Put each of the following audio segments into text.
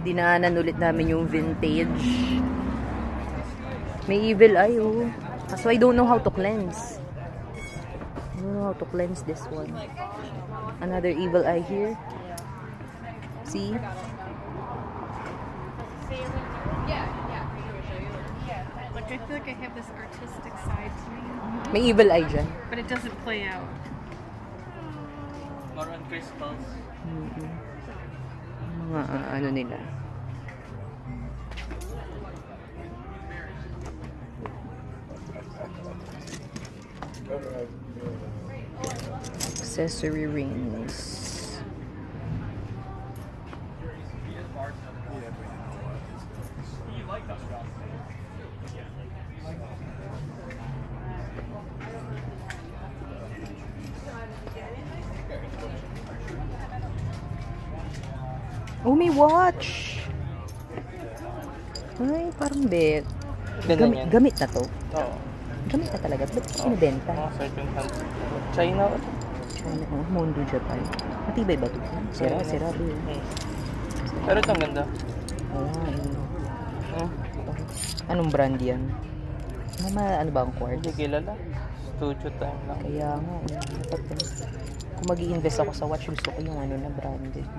Dinaanan ulit namin yung vintage. May evil eye, oh. So I don't know how to cleanse. I don't know how to cleanse this one. Another evil eye here. See? Like, I feel like I have this artistic side to me. May evil eye dyan. But it doesn't play out. More on crystals. Mga ano nila. Accessory rings. Oh, may watch. Ay, parang bet. Gamit na to. Oo. Gamit na talaga. Ba't sinibenta? Second hand. China. China. Mondo Japan. Matibay ba ito? Sira, bro. Pero ito ang ganda. Anong brand yan? Ano ba ang quartz? Hindi kilala. Studio time lang. Kaya nga. Kung mag-i-invest ako sa watch, gusto ko yung ano na branded.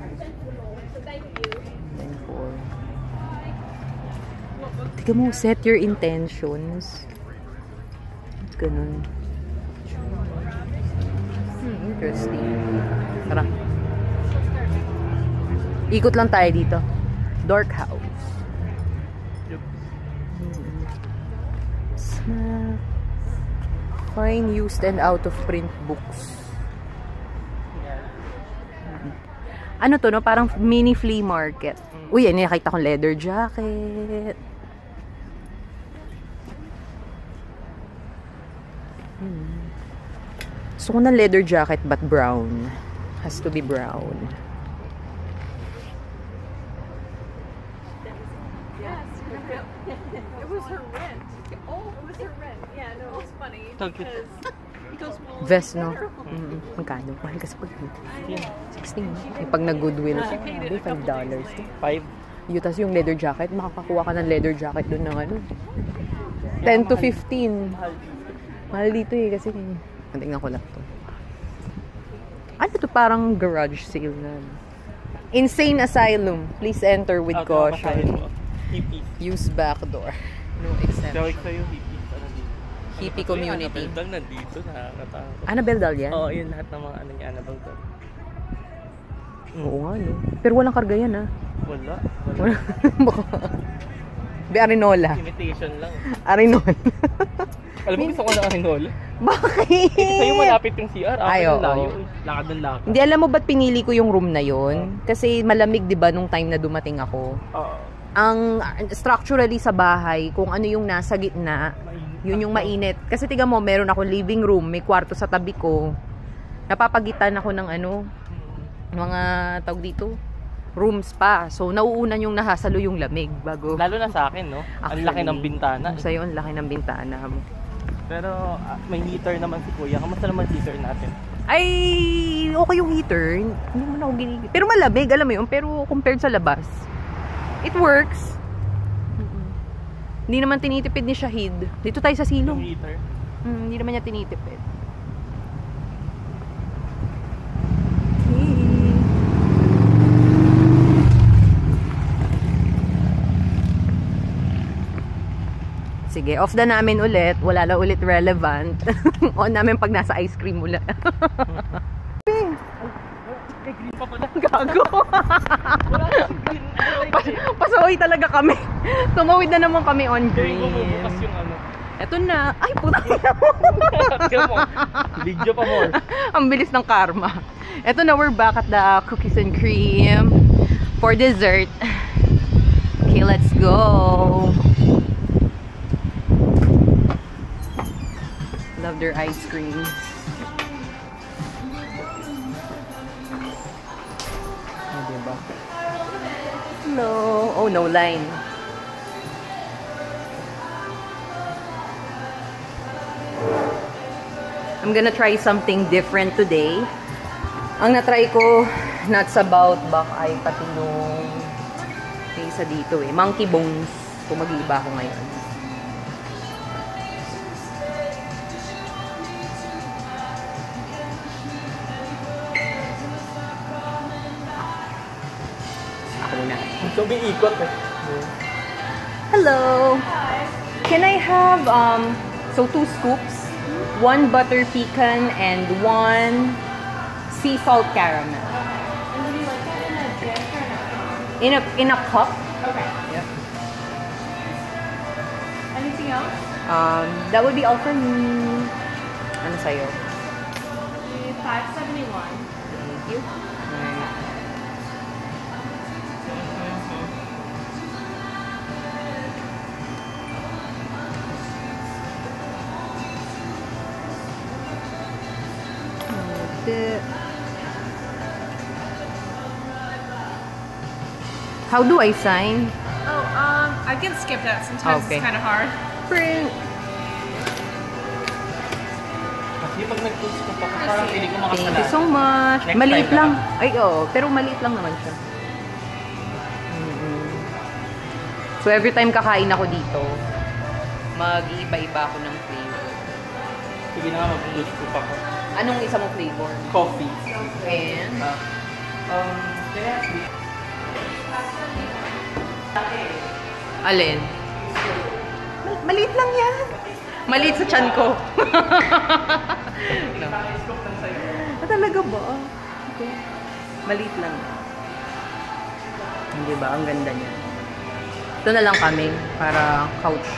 Tika mo, set your intentions. Ganun. Interesting. Tara. Ikot lang tayo dito. Dark house. Snack. Fine used and out of print books. Ano to, no? Parang mini flea market. Uy, yan, nakita kong leather jacket. Gusto ko ng leather jacket but brown. Has to be brown. Yes, it was her rent. Oh, it was her rent. Yeah, no, it's funny. Because he goes, well, Vest, no? Magkano? Mahal kasi pag 16. Eh, pag nag-goodwill siya, $5. 5. Yun, tas yung leather jacket, makakakuha ka ng leather jacket dun ng ano. 10 to 15. Mahal dito eh, kasi tingnan ko lang to. Ano to, parang garage sale na. Insane Asylum. Please enter with caution. Use back door. No exception. Tawag sa'yo, hippies. Hippie community. Annabelle Dahl nandito, nakakatakot. Annabelle Dahl yan? Oo, yun lahat ng mga ano niya, Annabelle Dahl. Oo nga, no? Pero walang karga yan, ha? Wala. Baka. Be, Arinola. Imitation lang. Arinola. Alam mo, gusto ko na Arinola. Bakit? Sa'yo malapit yung CR. Ay, oo. Layo. Lakad ng lakad. Hindi, alam mo ba't pinili ko yung room na yon? Kasi malamig, di ba, nung time na dumating ako. Oo. Ang structurally sa bahay, kung ano yung nasa gitna, yun yung mainit. Kasi tiga mo, meron ako living room, may kwarto sa tabi ko. Napapagitan ako ng ano, mga tawag dito, rooms pa. So, nauunan yung nahasalo yung lamig bago. Lalo na sa akin, no? Ang laki ng bintana. Sa'yo, ang laki ng bintana mo. Pero may heater naman si Kuya. Kamusta naman heater natin? Ay, okay yung heater. Hindi mo na ako ginigil. Pero malamig, alam mo yun. Pero compared sa labas, it works. Hindi naman tinitipid ni Shahid. Dito tayo sa silong. Yung heater? Hindi naman niya tinitipid. Sige, off na namin ulit. Wala na ulit relevant. On namin pag nasa ice cream ulit. May green pa pala. Gago. Wala kasing green. Pasaway talaga kami. Tumawid na naman kami on green. Bumubukas yung ano. Eto na. Ay, puta na mo. Video pa more. Ang bilis ng karma. Eto na, we're back at the cookies and cream for dessert. Okay, let's go. Love their ice cream. Oh, diba? No. Oh, no line. I'm gonna try something different today. Ang natry ko, Not about back ay pati yung isa dito eh. Monkey bones. Kung mag-iiba ako ngayon. Ako muna. So, may ikot eh. Hello! Can I have, so 2 scoops, 1 butter pecan, and 1 sea salt caramel. And would you like that in a drink or In a cup? Okay. Yep. Anything else? That would be all for me. Ano sa'yo? 571. Thank you. How do I sign? Oh, I can skip that. Sometimes Okay. it's kind of hard. Print. Kasi pag nag-scoop ako, parang hindi ko makasala. Thank you so much. Next Maliit time lang. na Ay, oo. Pero maliit lang naman siya. So, every time kakain ako dito, mag-iiba-iba ako ng flavor. Sige na nga, mag-scoop ako. Anong isa mong flavor? Coffee. And? Kaya, Alin? Maliit lang yan. Maliit sa tiyan ko. No. scoop lang sa'yo. Talaga ba? Okay. Maliit lang. Hindi ba? Ang ganda niya. Ito na lang kami para couch.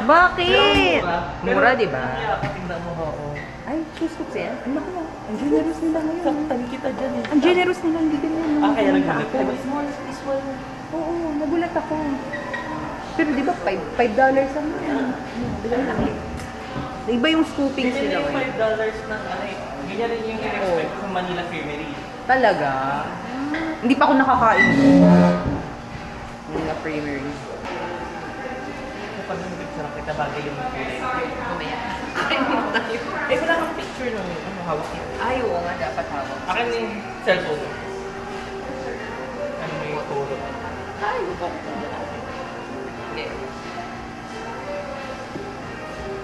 Bakit? Mura, di ba? Tingnan mo, oo. Ay, susok yan. Ang laki na. Ang generous nila ngayon. Saktan kita dyan eh. Ang generous nila. Hindi ganyan. Kaya naghanap ka. Small. Oo, nagulat ako. Pero di ba, $5 ang yan. Iba yung scoopings Ganyan nila yung ngayon. $5 ng ano eh. Ganyan rin yung in-expect sa Manila Creamery. Talaga? Hindi pa ako nakakain. Manila Creamery. Kapag nag-picture kita, bagay yung kulay. Mamaya. Eh, wala kang picture ng ano, hawak niya. Ay, oo nga, dapat hawak. Akin yung cellphone. Ano mo yung photo? Ay, ubok. Hindi.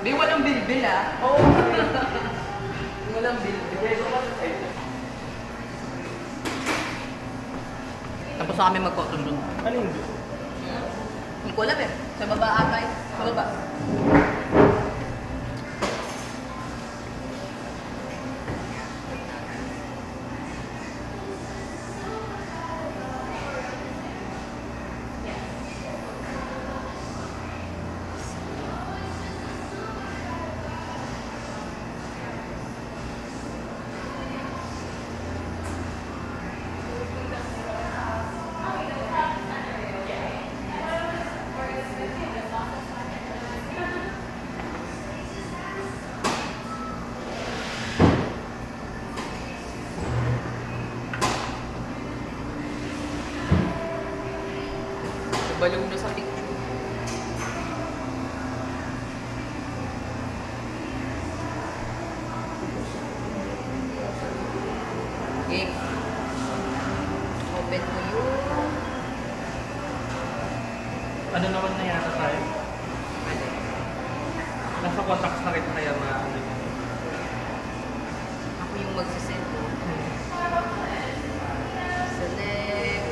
Di, walang bilbil ah. Oo. Walang bilbil. Tapos na kami mag-cotton dun. Ano yun? Hindi ko alam eh. Sa baba ata eh. Sa baba. Baliw na sa picture. Okay. Open mo yun. Ano naman na yata tayo? Ano? Nasa contacts na kita kaya ano. Ako yung magsisend mo. Select.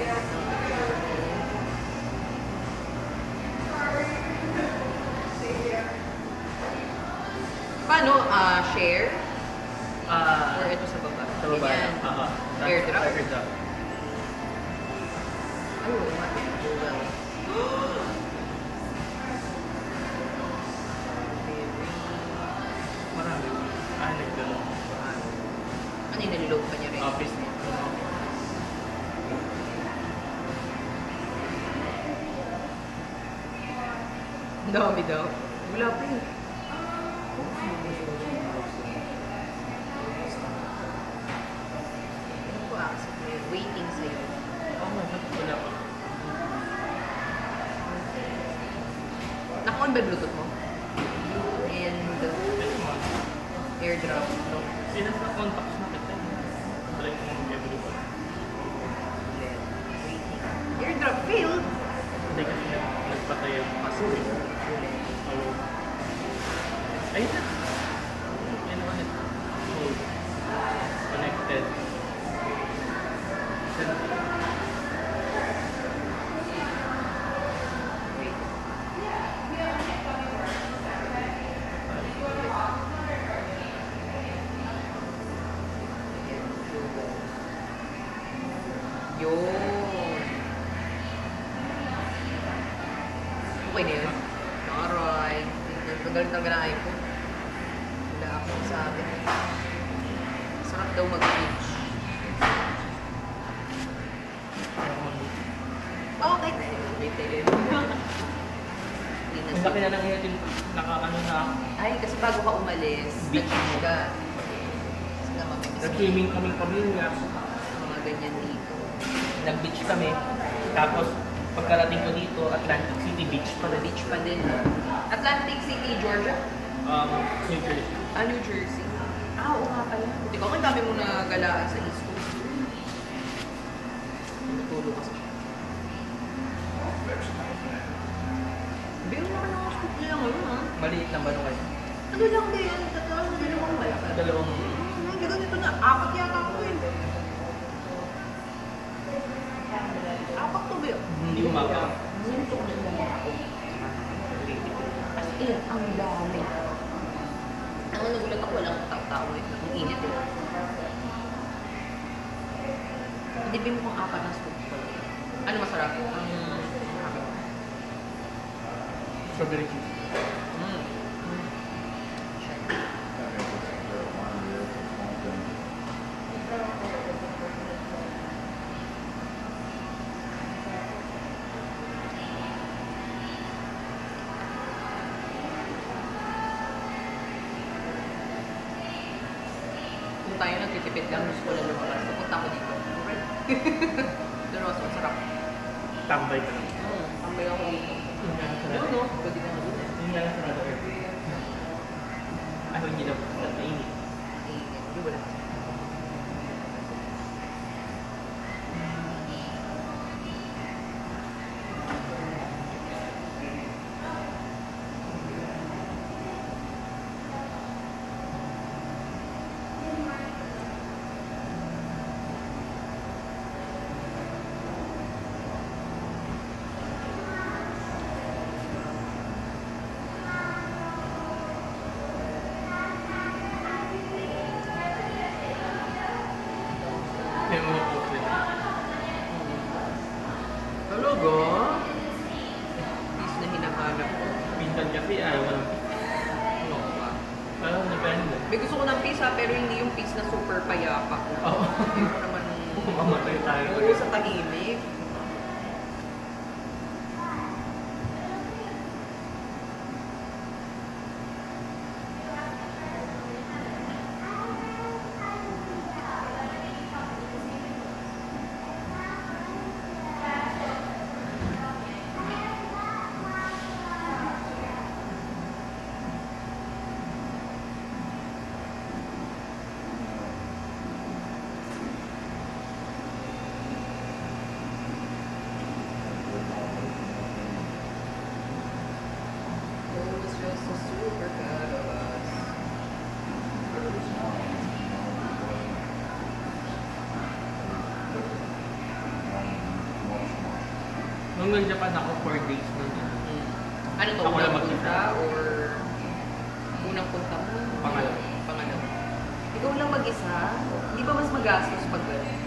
Paano? Share? Or ito sa baba? Sa baba Ganyan. lang. Airdrop? Airdrop. Ay, oo nga. Google. Marami. Nagdalo. Ano yung naliload pa niya rin? Office mo. Ang dami daw. Wala pa eh. Ano ko accept na yun? Waiting sa'yo. Oh my God, wala pa. Naka-on ba Bluetooth mo? And airdrop. No? Sino sa contacts na kita? Airdrop failed. Hindi kasi nagpatay ang password. Oo. Ayun na. Ayun naman ito. Hold. Connected. Yun. Okay na yun. Alright. Nagalit ang ganahin ko. Wala akong sabi. Sarap daw mag-beach. Okay. May tele. Ang laki na lang yun, naka-ano na, Ay, kasi bago ka umalis, Beach nag-beach ka. Kasi nga mamimiss mo nag-swimming kami pamilya. ang mga ganyan dito. Nag-beach kami. Tapos, pagkarating ko dito, Atlantic City Beach pa rin. Beach pa din. Atlantic City, Georgia? New Jersey. New Jersey. Oo nga pala. Buti ko, ang dami mo na galaan sa East Coast. Natulog kasi. Biro naman ang hospital nila ngayon, ha? Maliit lang ba nung kayo? Ano lang din? Dalawang malaki. Dalawang... Hindi ganito na. Apat yata ako eh. Apat to ba yun? Hindi umapa. Sintok na lang ako. As in, ang dami. Ang nagulat ako, walang tao-tao eh. Ang init eh. Hindi mo kung apat ng scoop. Ano masarap? Strawberry cheese. Kung tayo nagtitipid lang, gusto ko lang lumabas. Pupunta ako dito. Doon ako masarap. Tambay ka lang. Tambay ako dito. Doon no? Pwede ka na dito. Yun nga lang sa radar. Ay, hindi na. Mainit. Hindi wala. May mga coffee. Talaga? Peace na hinahanap ko. Minsan kasi ayaw mo ng Ano ba? parang depende. May gusto ko ng peace ha, pero hindi yung peace na super payapa. Oo. Hindi ko naman... Mamatay tayo. Oo, sa tahimik. Oh, it's just so super proud of us. Nung nag-Japan ako, 4 days na yun. Ano to? Ako lang Unang mag-isa. punta or unang punta mo? Pangalawa. Pangalawa. Ikaw lang mag-isa? Di ba mas magastos pag gano'n?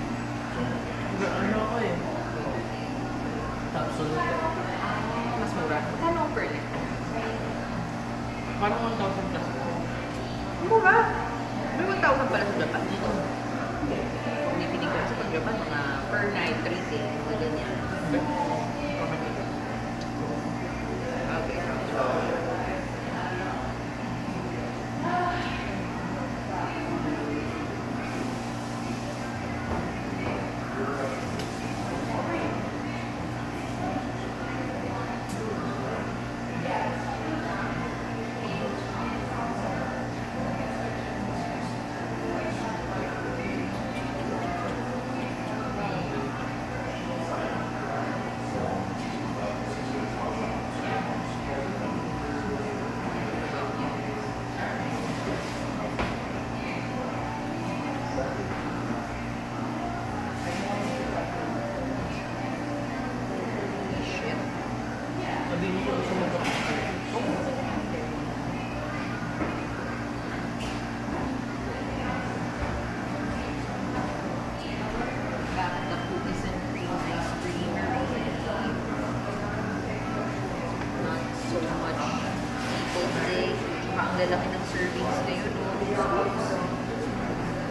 Ano ako eh? Absolute. Mas mura. Magkano ang per night? Parang 1,000 plus. Mura? May 1,000 pala sa Japan. Kung nipinig ka sa pag-Japan, mga per night, 3K, mga ganyan. Okay. lalaki ng servings na yun, no?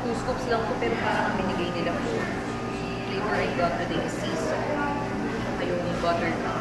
2 scoops lang po, pero parang ang binigay nila po. Flavor I got today is sea salt. Saka yung butter nut.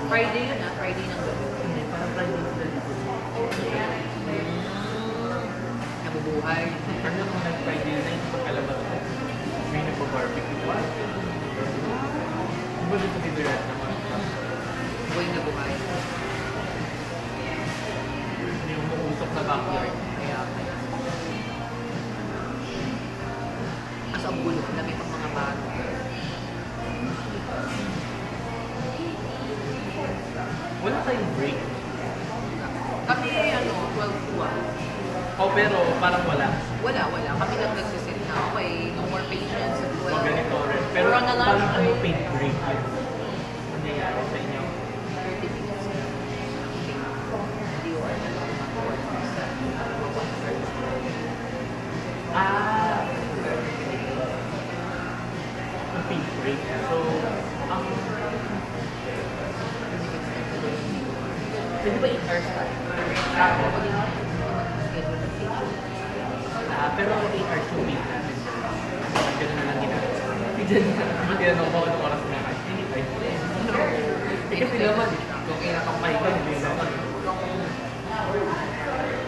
Friday yun ah, Friday ng gabi. Hindi, parang Friday sila dito. Nabubuhay. Ano kung nag-Friday na yung pagkalabas ko? May nagpa-barbecue pa. Di ba dito bibirat naman? Buhay na buhay. Hindi yung umuusok na backyard. Kaya mas ang bulok na may pang mga bata. Wala tayong break. Kami ano, 12 to 1. Oh, pero parang wala. Wala. Kami lang nagsisit na, okay, no more patients at O 12. ganito rin. Pero We're on a lunch parang ano break. paid break yun. Ano nangyayari sa inyo? 30 minutes. Hindi or Ah! Ang paid break. So, ang... Pwede ba 8 hours tayo? Pero 8 hours yung week natin. Ganun na lang ginagawa. Tinanong ko anong oras na kayo. Hindi tayo. Eh kasi naman, kung kinakampay ka, hindi naman.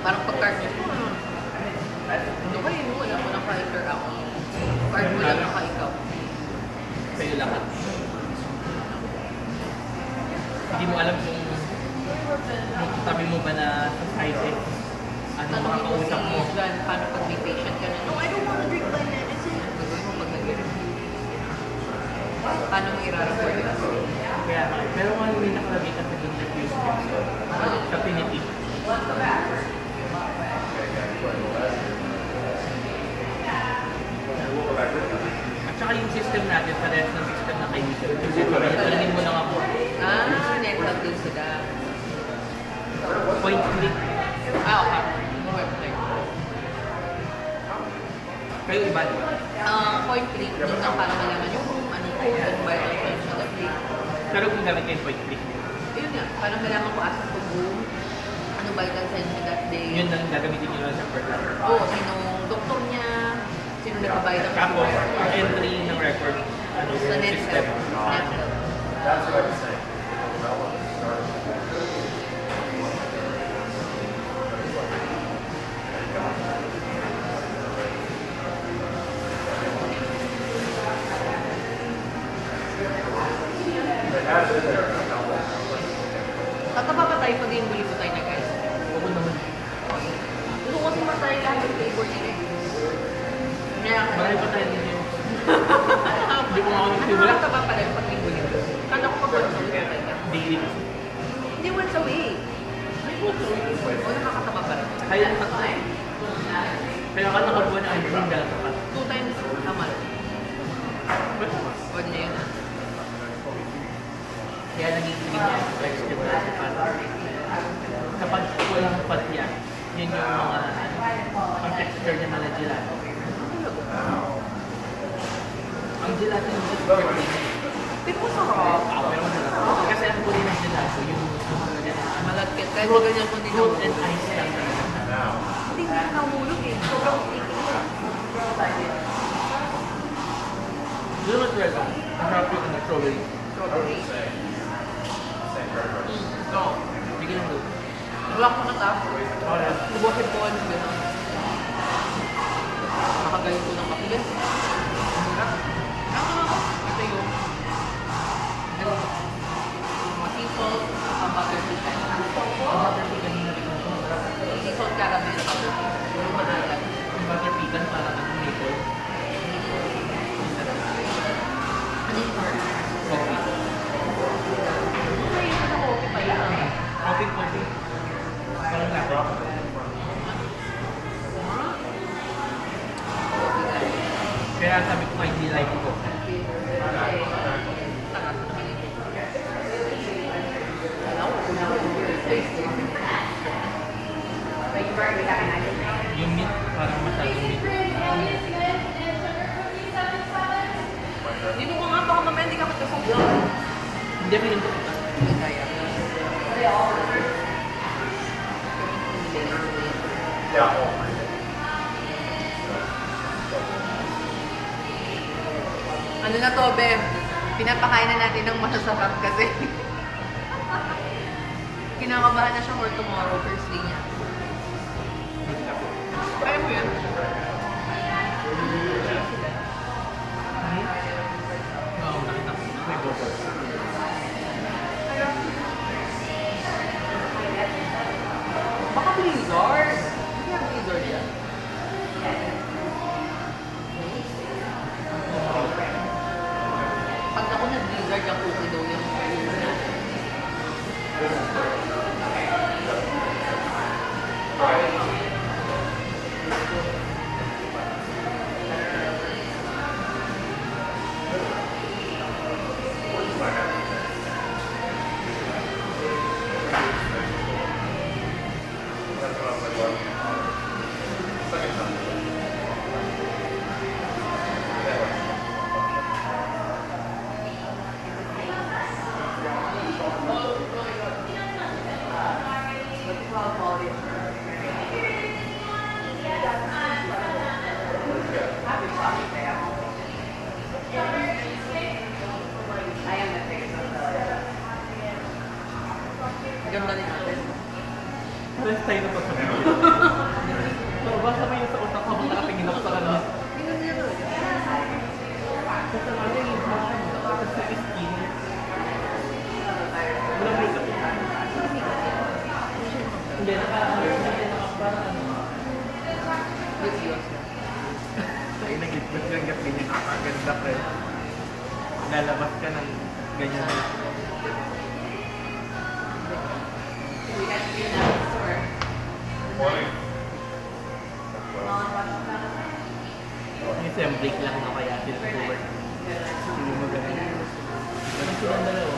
parang pag-card mo, ano kayo, no? Wala mo nang ka-interact. Card mo lang naka-ikaw. Sa'yo lahat. Hindi mo alam kung tabi mo ba na sa side ano makakausap mo. Dyan, paano pag may patient ka na, no, I don't want to drink like that. Gagawin mo pag nag-review. Paano mo i-report yun? Kaya, pero nga may nakalagay kasi dun review scripts sa Pinitive. At saka yung system natin, parehas ng system na kaibigan. Tulungin mo lang ako. Ah, network din sila. Point click. Ah, okay. Website. Kayo iba, di ba? Point click, doon lang para malaman yung ano ko, yung vital signs na click. Pero kung gamit kayo point click, Ayun nga, para malaman ko asa ko boom, ano vital signs niya that day. yun lang gagamitin nyo lang sa portal. Oo, sinong doktor niya, sino nagbabayad ng Tapos, ang entry ng record, ano, sa net system. health. That's what I'm saying. Tataba pa tayo pag yung buli po tayo na guys. Oo naman. Gusto ko kasi matry lahat yung flavor nila eh. Kaya Marami pa tayo din yun. Hindi ko nga ako nagsimula. wala ka ba pala yung pag yung buli ko? Kala ko pa once a week tayo na. Daily kasi. Hindi once a week. O nakakataba pa rin. Kaya ang tatlo eh. Kaya ka nakabuha na ang dream dahil sapat. 2 times a month. Pwede na yun ah. Kaya nagiging niya sa vegetable na sapat. Kapag walang fat yan, yun yung mga ang texture niya na gelato. Ang gelato yung super creamy. Pero masarap. Pero masarap. Kasi ang kulay ng gelato, yung Malagkit. Kahit mo ganyan kung fruit nilawag. and ice lang. Hindi na nahulog eh. Sobrang sticky. Doon mas well. Ang sarap yung ano, strawberry. Strawberry. No. Bigyan ng doon. Wala ko nakatap. Okay. Subukin ko ano gano'n. Nakagaling ko ng kapigan. Hindi, feeling ko kita. Hindi kaya. Yeah. Ano na to, Be? Pinapakain na natin ng masasarap kasi. Kinakabahan na siya for tomorrow, first day niya. Kaya mo yan? Oo, nakita ko. May bubble. Baka blizzard. Hindi ang blizzard yan. Pag ako nag-blizzard, yung cookie daw yung ganda din natin. Parang tayo na pa sa video. So, basta mo yung sa utak ko habang nakatingin ako sa kanila. Kasi ano yung impression mo? Kasi sa skin. Walang makeup. Hindi, parang ano. Good views. Ay, nag-itbot yung gat ganyan. Nakakaganda ka. Lalabas ka ng ganyan. Yung sem break lang na kaya sila sa work. Hindi mo ganun. Ganun silang dalawa.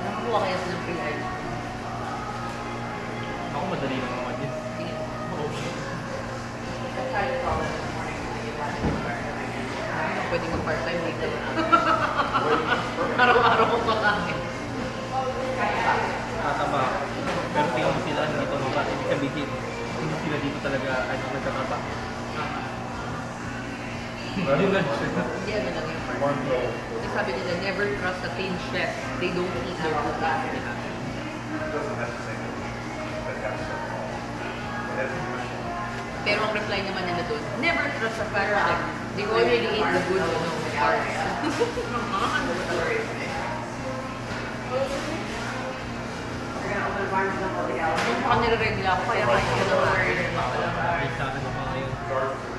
Nakakuha kaya sa free art. Ako madali lang naman yun. Oo. Pwede mag-part-time dito. Araw-araw ko kakain. Tataba ako. Pero tingnan mo sila dito mga bata. Ibig sabihin, hindi sila dito talaga nagtataba. Hindi lang siya. Hindi ano lang yung part. Kasi sabi nila, never trust a thin chef. They don't eat their food last. Pero ang reply naman nila doon, never trust a fat chef. They already ate the good, parts. Yung pa nire-regla ako, kaya kain ko ng order. Ay, sa ano mga ngayon.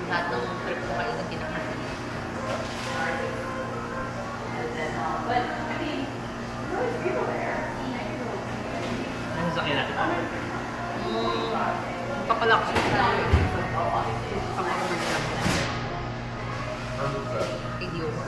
Lahat ng trip ko kayo ng kinakain. Ano sa kaya natin? Papalaksin na ako eh. Pang-order lang. Idioma.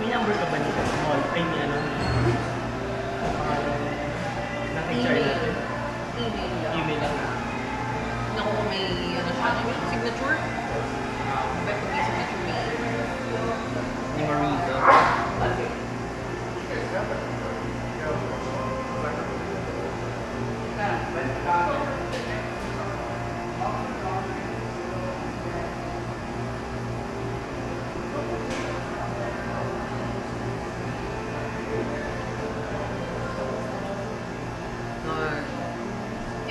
May number ka ba nito? Small. Ay, may ano? Naka-HR natin. Email lang. Email lang. Naku, may ano siya, signature? May pag-signature may Ni Marisa.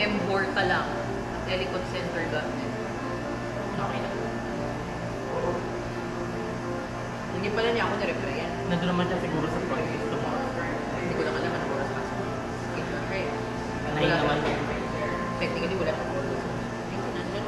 M-Horta lang. Teleconsenter.net. Okay na. Hindi pala niya ako na-reply yan. Nandun naman siya siguro sa project tomorrow. Hindi ko lang alam anong oras pasok. Siyempre. Nine naman yun. Technically, wala siya. Hindi nandun.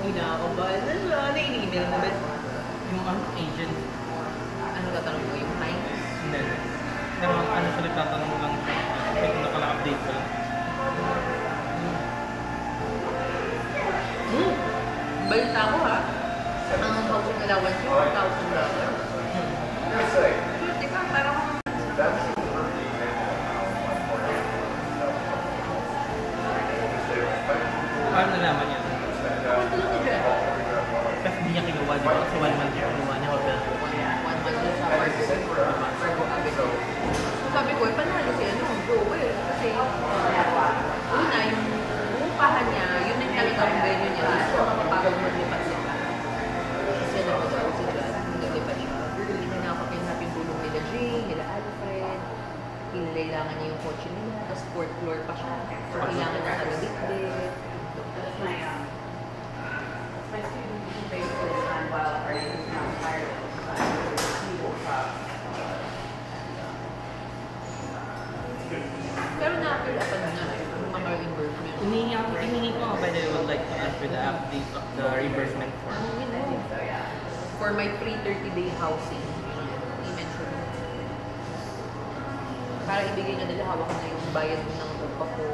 Kinakabahan na siya. Nai-email mo ba? Yung agent, Ano tatanong mo? Yung time? hindi. Pero ano sa nagtatanong lang siya. Kasi kung nakala-update ko lang. Balita ko ha. Ang housing allowance yung $1,000. You're safe. Teka, parang That's Paano nalaman yan? tulog na siya. Kasi hindi niya kinuha, di ba? Kasi 1 month yung kinuha niya hotel. 1 month doon sa Fargo Avenue. So sabi ko, panalo si ano, Joel. Kasi una, yung upahan niya, yun ang talagang venue niya. So kapag maglipat siya. Kasi na mag-out sila, naglipat siya. Hindi nakapinap yung tulong nila Jay, nila Alfred. Kailangan niya yung kotse nila, tapos 4th floor pa siya. So kailangan niya nag-dikdik. My student who basically designed wildfire is now tired of Pero na-appeal upan na yung mga reimbursement. Hinihingi ko nga by the way, would like to ask for the update of the reimbursement form. For my free 30-day housing, i-mention mo. Para ibigay na nila, hawak na yung bayad mo ng upa ko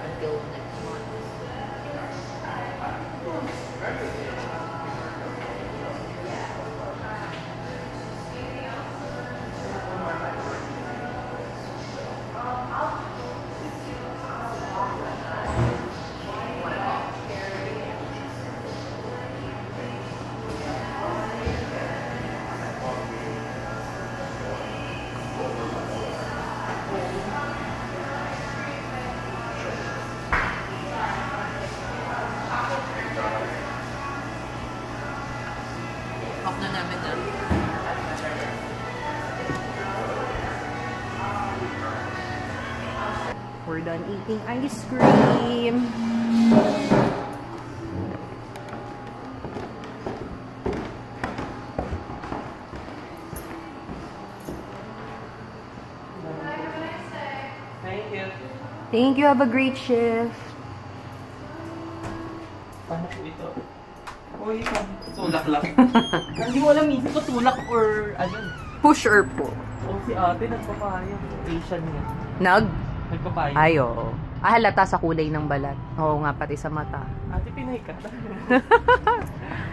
until next month. Off na namin na. We're done eating ice cream. Thank you. Thank you. Have a great shift. Paano po ito? Uy, tulak lang. Hindi mo alam minsan ko tulak or ano. Push or pull? O si ate nagpapayang. Asian nga. Ay, Nagpapayang. oo. Halata sa kulay ng balat. Oo nga, pati sa mata. Ate, Pinay ka.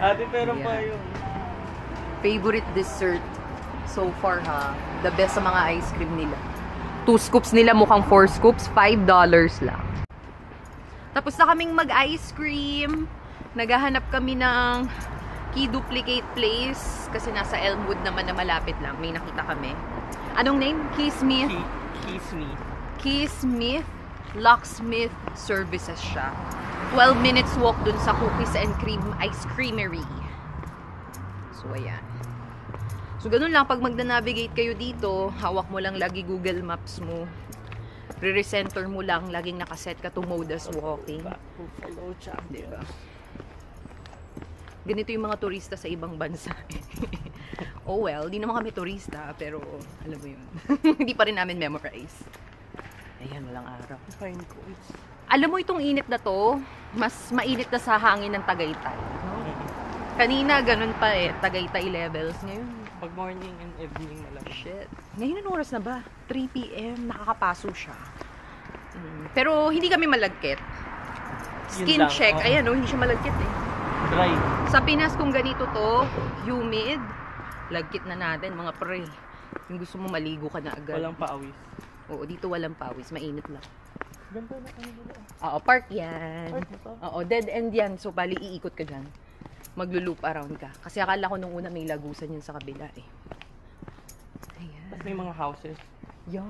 Ate, pero pa yun. Favorite dessert so far, ha? The best sa mga ice cream nila. 2 scoops nila, mukhang 4 scoops. $5 lang. Tapos na kaming mag-ice cream. Naghahanap kami ng key duplicate place. Kasi nasa Elmwood naman na malapit lang. May nakita kami. Anong name? Keysmith? Keysmith. Keysmith Locksmith Services siya. 12 minutes walk dun sa Cookies and Cream Ice Creamery. So, ayan. So, ganun lang. Pag magna-navigate kayo dito, hawak mo lang lagi Google Maps mo. Re-recenter mo lang. Laging nakaset ka to mode as walking. Buffalo champion. Diba? Ganito yung mga turista sa ibang bansa. Oh well, di naman kami turista, pero alam mo yun. Hindi pa rin namin memorize. Ayan, walang araw. Fine ko. Alam mo itong init na to, mas mainit na sa hangin ng Tagaytay. No? Kanina, ganun pa eh. Tagaytay levels. Ngayon, Pag morning and evening na lang. shit. Ngayon, anong oras na ba? 3 p.m. Nakakapaso siya. Pero hindi kami malagkit. Skin Yun lang, check. oo. Ayan, hindi siya malagkit eh. Dry. Sa Pinas, kung ganito to, humid, lagkit na natin, mga pre. Yung gusto mo maligo ka na agad. Walang paawis. Oo, dito walang pawis. Mainit lang. Ganda na kami nila. Oo, park yan. Park ito? Oo, dead end yan. So, bali, iikot ka dyan. Maglo-loop around ka. Kasi akala ko nung una may lagusan yun sa kabila eh. Ayan. Tapos may mga houses. Yeah.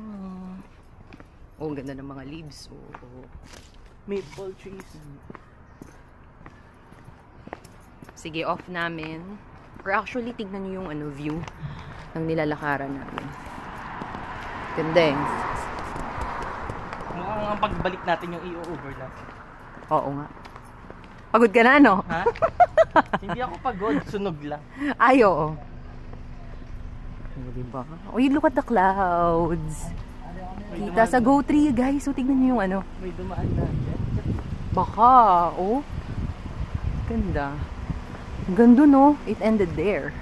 Oh, ang ganda ng mga leaves. Oo. Maple trees. Sige, off namin. Or actually, tignan nyo yung ano, view ng nilalakaran namin. Ganda eh. Mukhang ang pagbalik natin yung i-over natin. Oo nga. Pagod ka na, no? Ha? Hindi ako pagod. Sunog lang. Ay, oo. Diba? Uy, look at the clouds. Kita sa GO3, guys. So, tignan nyo yung ano. May dumaan na. Baka, oh. Ganda. Ganda, no? It ended there.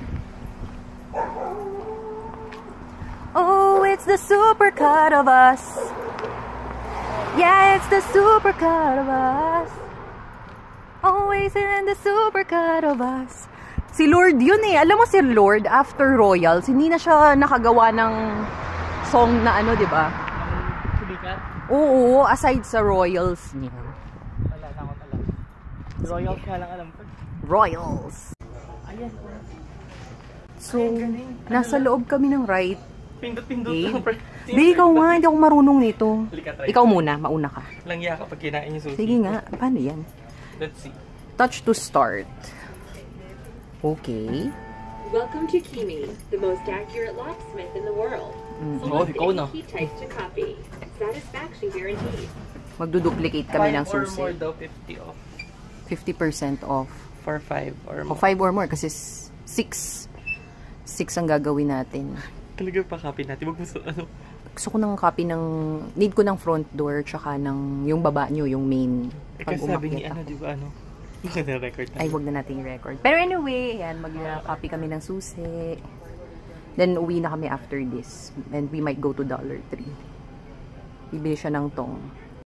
Oh, it's the supercut of us. Yeah, it's the supercut of us. Always in the supercut of us. Si Lord yun eh. Alam mo si Lord, after Royals, hindi na siya nakagawa ng song na ano, di ba? Subikat? Oo, aside sa Royals niya. Wala na akong alam. Royals nga lang alam ko. Royals. Ayan. So, nasa loob kami ng ride. Pindot-pindot Okay. lang. Di, ikaw nga, hindi ako marunong nito. Halika, try. Ikaw muna, mauna ka. Langya kapag kinain yung sushi. Sige nga, paano yan? Let's see. Touch to start. Okay. Welcome to Kimi, the most accurate locksmith in the world. Oh, ikaw na. Key type to copy. Satisfaction guaranteed. Magduduplicate kami ng 5 or more susi. daw, 50 off. 50% off. For 5 or O more. 5 or more kasi 6. 6 ang gagawin natin. Talaga pa copy natin. Wag mo sa ano. Gusto ko ng copy ng... Need ko ng front door tsaka ng yung baba nyo, yung main. Pag Kasi sabi ni umakyat ano, ako. di ba ano? Maganda record na. Ay, wag na natin i-record. Pero anyway, yan, mag-copy kami ng susi. Then, uwi na kami after this. And we might go to Dollar Tree. Bibili siya ng tong.